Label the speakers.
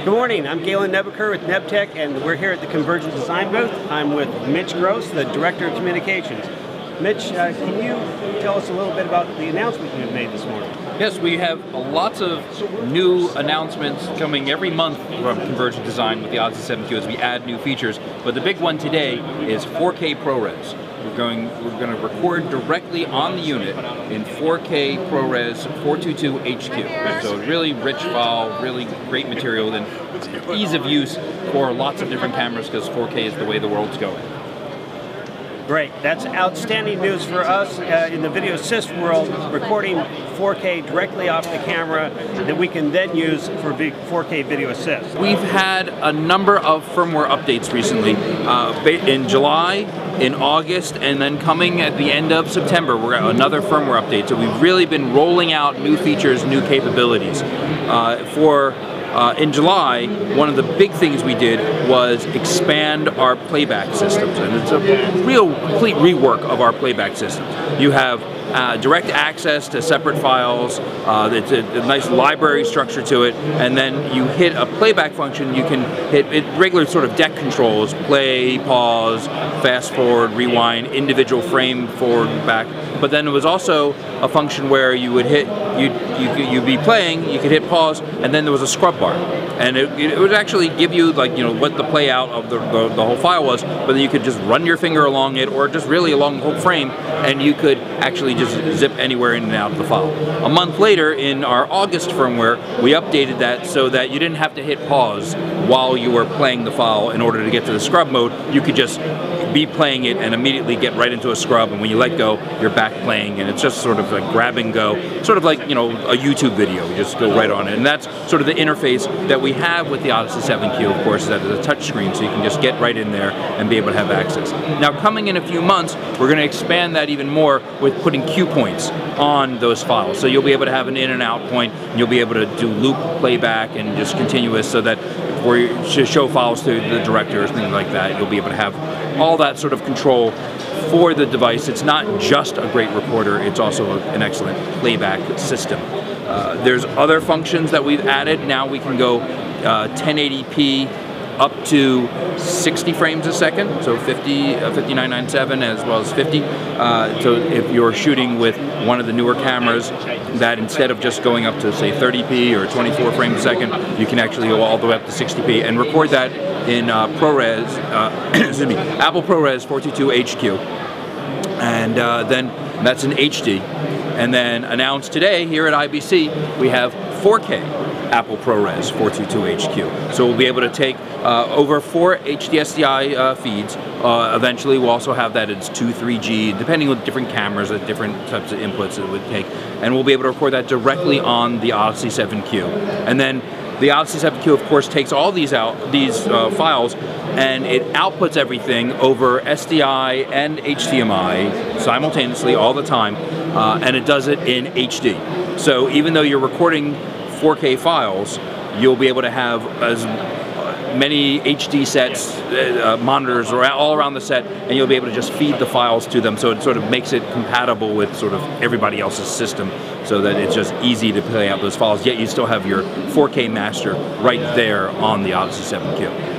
Speaker 1: Good morning, I'm Galen Nebtek with Nebtek, and we're here at the Convergent Design booth. I'm with Mitch Gross, the Director of Communications. Mitch, can you tell us a little bit about the announcement you made this morning?
Speaker 2: Yes, we have lots of new announcements coming every month from Convergent Design with the Odyssey 7Q as we add new features. But the big one today is 4K ProRes. We're going to record directly on the unit in 4K ProRes 422 HQ. So really rich file, really great material, and ease of use for lots of different cameras because 4K is the way the world's going.
Speaker 1: Great, that's outstanding news for us in the video assist world, recording 4K directly off the camera that we can then use for 4K video assist.
Speaker 2: We've had a number of firmware updates recently, in July, in August, and then coming at the end of September, we're at another firmware update. So we've really been rolling out new features, new capabilities. In July, one of the big things we did was expand our playback systems, and it's a real complete rework of our playback system. You have direct access to separate files, it's a nice library structure to it, and then you hit a playback function, you can hit regular sort of deck controls, play, pause, fast forward, rewind, individual frame forward and back. But then it was also a function where you would hit, you'd be playing, you could hit pause, and then there was a scrub bar. And it would actually give you, like, you know, what the play out of the whole file was, but then you could just run your finger along it, or just really along the whole frame, and you could actually just zip anywhere in and out of the file. A month later, in our August firmware, we updated that so that you didn't have to hit pause while you were playing the file in order to get to the scrub mode. You could just be playing it and immediately get right into a scrub, and when you let go, you're back playing, and it's just sort of like grab and go, sort of like, you know, a YouTube video. You just go right on it, and that's sort of the interface that we have with the Odyssey 7Q, of course, is that it's a touch screen, so you can just get right in there and be able to have access. Now, coming in a few months, we're going to expand that even more with putting cue points on those files. So you'll be able to have an in and out point, and you'll be able to do loop playback and just continuous, so that where you show files to the director or things like that, you'll be able to have all that sort of control for the device. It's not just a great recorder, it's also an excellent playback system. There's other functions that we've added. Now we can go 1080p up to 60 frames a second, so 5997 as well as 50. So if you're shooting with one of the newer cameras, that instead of just going up to, say, 30p or 24 frames a second, you can actually go all the way up to 60p and record that in ProRes, excuse me, Apple ProRes 422 HQ. And then that's in HD. And then announced today here at IBC, we have 4K Apple ProRes 422 HQ. So we'll be able to take over 4 HDSDI feeds. Eventually we'll also have that as 2, 3G, depending on different cameras at different types of inputs it would take. And we'll be able to record that directly on the Odyssey 7Q. And then the Odyssey 7Q, of course, takes all these files, and it outputs everything over SDI and HDMI simultaneously all the time, and it does it in HD. So even though you're recording 4K files, you'll be able to have as many HD sets, monitors all around the set, and you'll be able to just feed the files to them, so it sort of makes it compatible with sort of everybody else's system, so that it's just easy to play out those files, yet you still have your 4K master right there on the Odyssey 7Q.